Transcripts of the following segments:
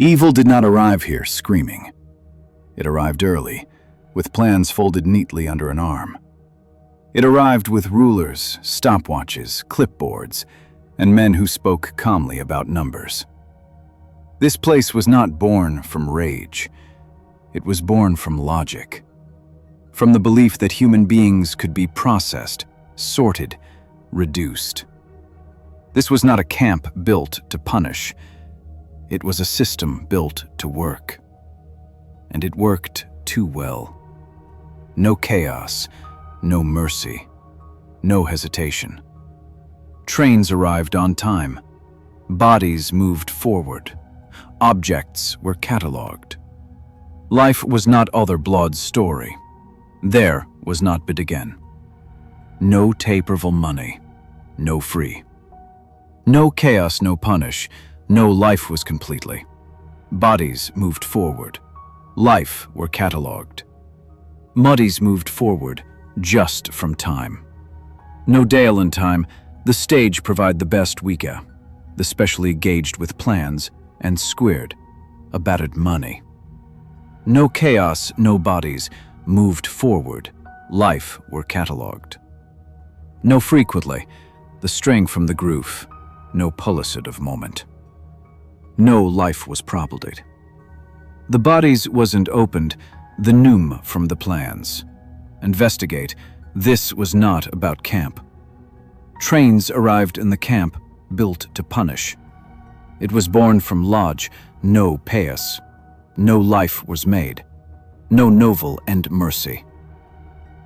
Evil did not arrive here screaming. It arrived early, with plans folded neatly under an arm. It arrived with rulers, stopwatches, clipboards, and men who spoke calmly about numbers. This place was not born from rage. It was born from logic. From the belief that human beings could be processed, sorted, reduced. This was not a camp built to punish. It was a system built to work. And it worked too well. No chaos, no mercy, no hesitation. Trains arrived on time. Bodies moved forward. Objects were catalogued. Life was not other blood's story. There was not bid again. No taperville money, no free. No chaos, no punish, no life was completely. Bodies moved forward. Life were catalogued. Muddies moved forward, just from time. No dale in time, the stage provide the best weeka, the specially gauged with plans, and squared, abatted money. No chaos, no bodies, moved forward, life were catalogued. No frequently, the string from the groove, no pullicid of moment. No life was propagated. The bodies wasn't opened, the noom from the plans. Investigate, this was not about camp. Trains arrived in the camp, built to punish. It was born from lodge, no payas. No life was made. No novel and mercy.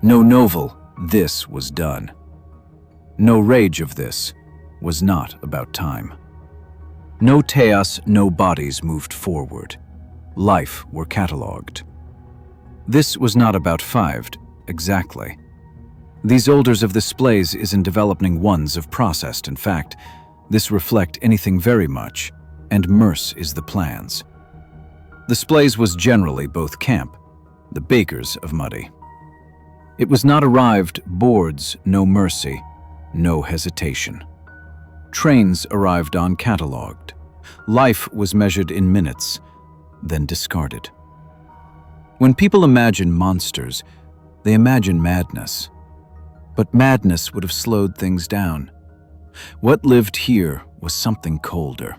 No novel, this was done. No rage of this was not about time. No chaos, no bodies moved forward. Life were catalogued. This was not about fived, exactly. These olders of displays is in developing ones of processed, in fact, this reflect anything very much, and merce is the plans. Displays was generally both camp, the bakers of muddy. It was not arrived, boards, no mercy, no hesitation. Trains arrived on catalogued. Life was measured in minutes, then discarded. When people imagine monsters, they imagine madness. But madness would have slowed things down. What lived here was something colder.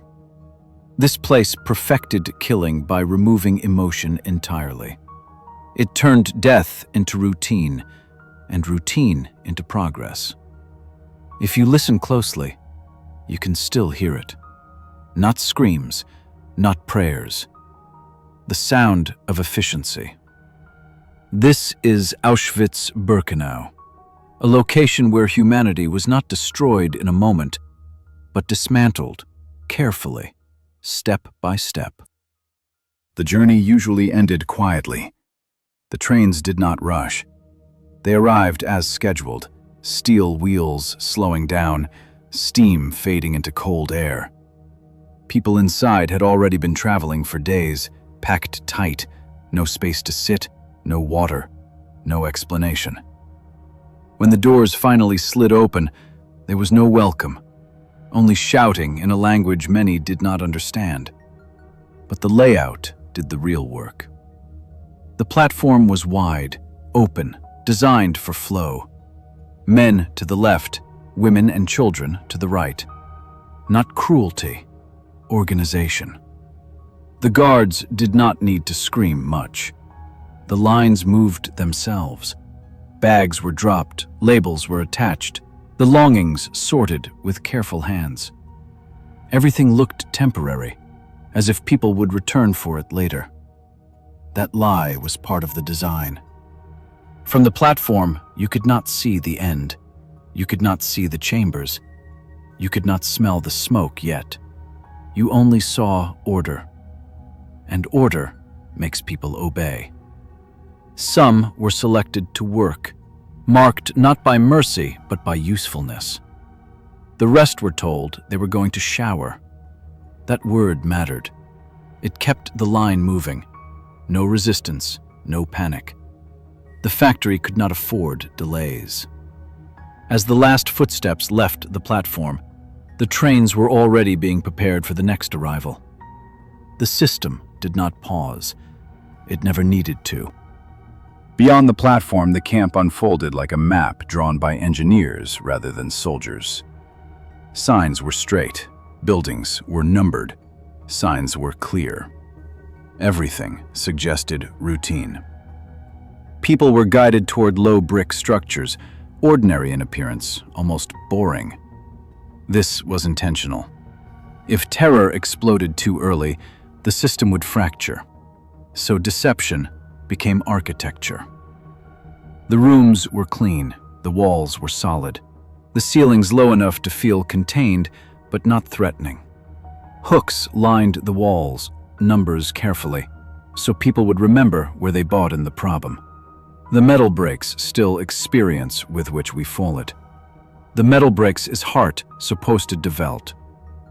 This place perfected killing by removing emotion entirely. It turned death into routine, and routine into progress. If you listen closely, you can still hear it. Not screams, not prayers. The sound of efficiency. This is Auschwitz-Birkenau, a location where humanity was not destroyed in a moment, but dismantled, carefully, step by step. The journey usually ended quietly. The trains did not rush. They arrived as scheduled, steel wheels slowing down, steam fading into cold air. People inside had already been traveling for days, packed tight, no space to sit, no water, no explanation. When the doors finally slid open, there was no welcome, only shouting in a language many did not understand. But the layout did the real work. The platform was wide, open, designed for flow. Men to the left, women and children to the right. Not cruelty, organization. The guards did not need to scream much. The lines moved themselves. Bags were dropped, labels were attached, the longings sorted with careful hands. Everything looked temporary, as if people would return for it later. That lie was part of the design. From the platform, you could not see the end. You could not see the chambers. You could not smell the smoke yet. You only saw order. And order makes people obey. Some were selected to work, marked not by mercy but by usefulness. The rest were told they were going to shower. That word mattered. It kept the line moving. No resistance, no panic. The factory could not afford delays. As the last footsteps left the platform, the trains were already being prepared for the next arrival. The system did not pause. It never needed to. Beyond the platform, the camp unfolded like a map drawn by engineers rather than soldiers. Signs were straight. Buildings were numbered. Signs were clear. Everything suggested routine. People were guided toward low brick structures, ordinary in appearance, almost boring. This was intentional. If terror exploded too early, the system would fracture. So deception became architecture. The rooms were clean, the walls were solid, the ceilings low enough to feel contained but not threatening. Hooks lined the walls, numbers carefully, so people would remember where they bought in the problem. The metal breaks still experience with which we fall it. The metal breaks is heart supposed to develop.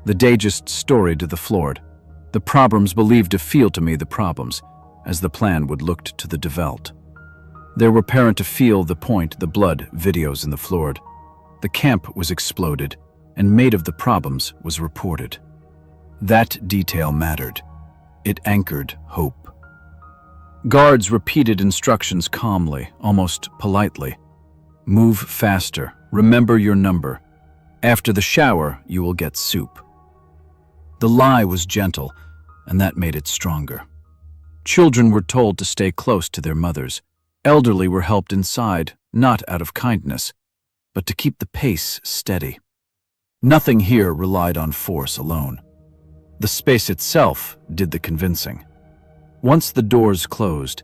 The day just story to the floored. The problems believed to feel to me the problems, as the plan would looked to the developed. There were parent to feel the point, the blood, videos in the floored. The camp was exploded, and made of the problems was reported. That detail mattered. It anchored hope. Guards repeated instructions calmly, almost politely. Move faster. Remember your number. After the shower, you will get soup. The lie was gentle, and that made it stronger. Children were told to stay close to their mothers. Elderly were helped inside, not out of kindness, but to keep the pace steady. Nothing here relied on force alone. The space itself did the convincing. Once the doors closed,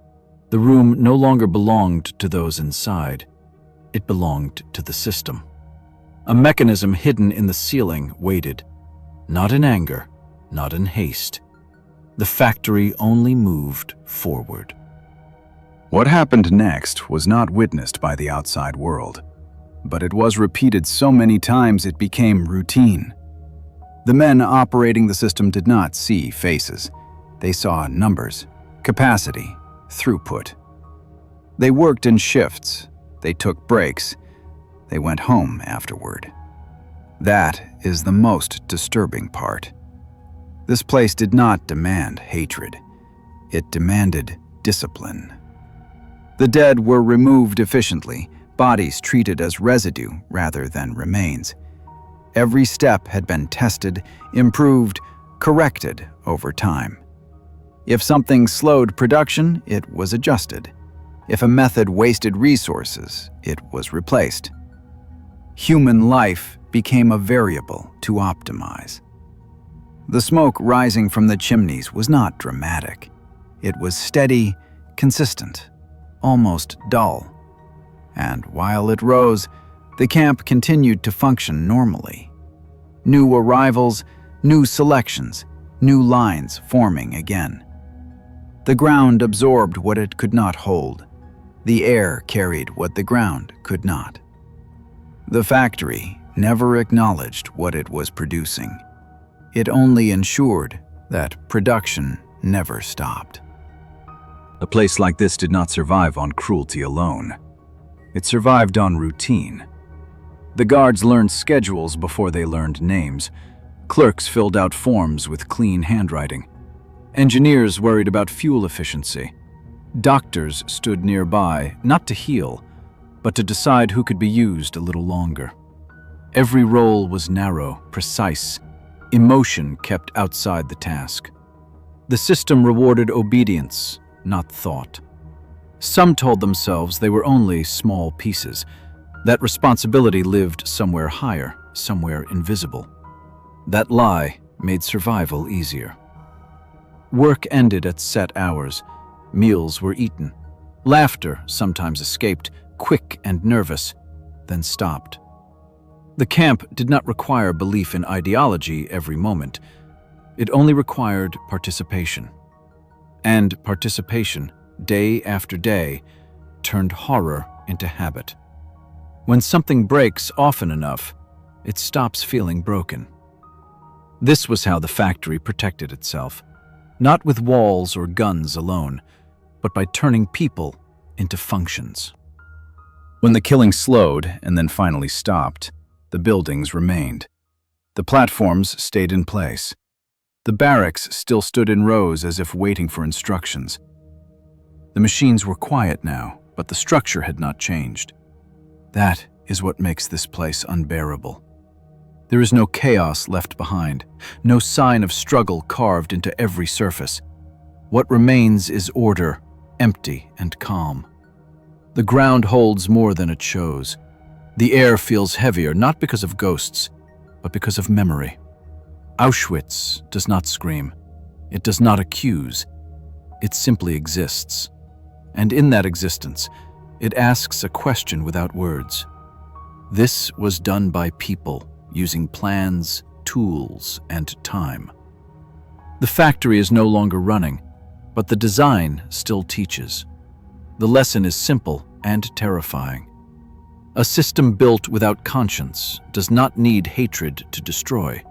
the room no longer belonged to those inside. It belonged to the system. A mechanism hidden in the ceiling waited, not in anger, not in haste. The factory only moved forward. What happened next was not witnessed by the outside world, but it was repeated so many times it became routine. The men operating the system did not see faces. They saw numbers, capacity, throughput. They worked in shifts. They took breaks. They went home afterward. That is the most disturbing part. This place did not demand hatred. It demanded discipline. The dead were removed efficiently, bodies treated as residue rather than remains. Every step had been tested, improved, corrected over time. If something slowed production, it was adjusted. If a method wasted resources, it was replaced. Human life became a variable to optimize. The smoke rising from the chimneys was not dramatic. It was steady, consistent, almost dull. And while it rose, the camp continued to function normally. New arrivals, new selections, new lines forming again. The ground absorbed what it could not hold. The air carried what the ground could not. The factory never acknowledged what it was producing. It only ensured that production never stopped. A place like this did not survive on cruelty alone. It survived on routine. The guards learned schedules before they learned names. Clerks filled out forms with clean handwriting. Engineers worried about fuel efficiency. Doctors stood nearby, not to heal, but to decide who could be used a little longer. Every role was narrow, precise. Emotion kept outside the task. The system rewarded obedience, not thought. Some told themselves they were only small pieces, that responsibility lived somewhere higher, somewhere invisible. That lie made survival easier. Work ended at set hours. Meals were eaten. Laughter sometimes escaped, quick and nervous, then stopped. The camp did not require belief in ideology every moment. It only required participation. And participation, day after day, turned horror into habit. When something breaks often enough, it stops feeling broken. This was how the factory protected itself, not with walls or guns alone, but by turning people into functions. When the killing slowed and then finally stopped, the buildings remained. The platforms stayed in place. The barracks still stood in rows as if waiting for instructions. The machines were quiet now, but the structure had not changed. That is what makes this place unbearable. There is no chaos left behind, no sign of struggle carved into every surface. What remains is order, empty and calm. The ground holds more than it shows. The air feels heavier, not because of ghosts, but because of memory. Auschwitz does not scream. It does not accuse. It simply exists. And in that existence, it asks a question without words. This was done by people, using plans, tools, and time. The factory is no longer running, but the design still teaches. The lesson is simple and terrifying. A system built without conscience does not need hatred to destroy.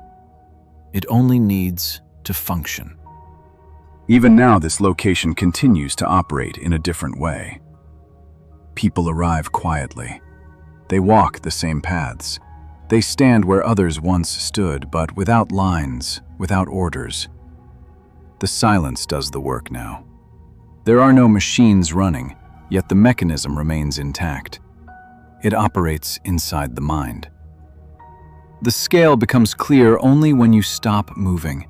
It only needs to function. Even now, this location continues to operate in a different way. People arrive quietly. They walk the same paths. They stand where others once stood, but without lines, without orders. The silence does the work now. There are no machines running, yet the mechanism remains intact. It operates inside the mind. The scale becomes clear only when you stop moving,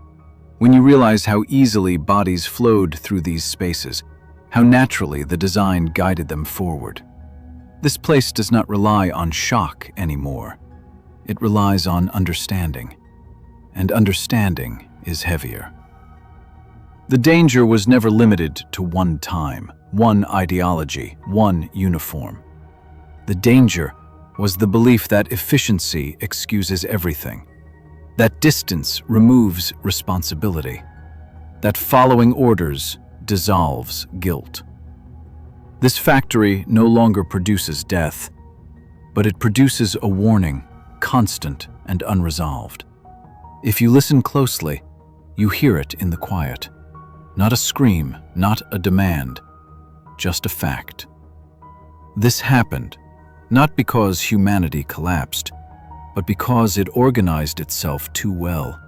when you realize how easily bodies flowed through these spaces, how naturally the design guided them forward. This place does not rely on shock anymore. It relies on understanding, and understanding is heavier. The danger was never limited to one time, one ideology, one uniform. The danger was the belief that efficiency excuses everything, that distance removes responsibility, that following orders dissolves guilt. This factory no longer produces death, but it produces a warning, constant and unresolved. If you listen closely, you hear it in the quiet. Not a scream, not a demand, just a fact. This happened, not because humanity collapsed, but because it organized itself too well.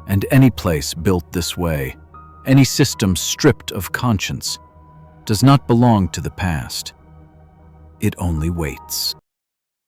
And any place built this way, any system stripped of conscience, does not belong to the past. It only waits.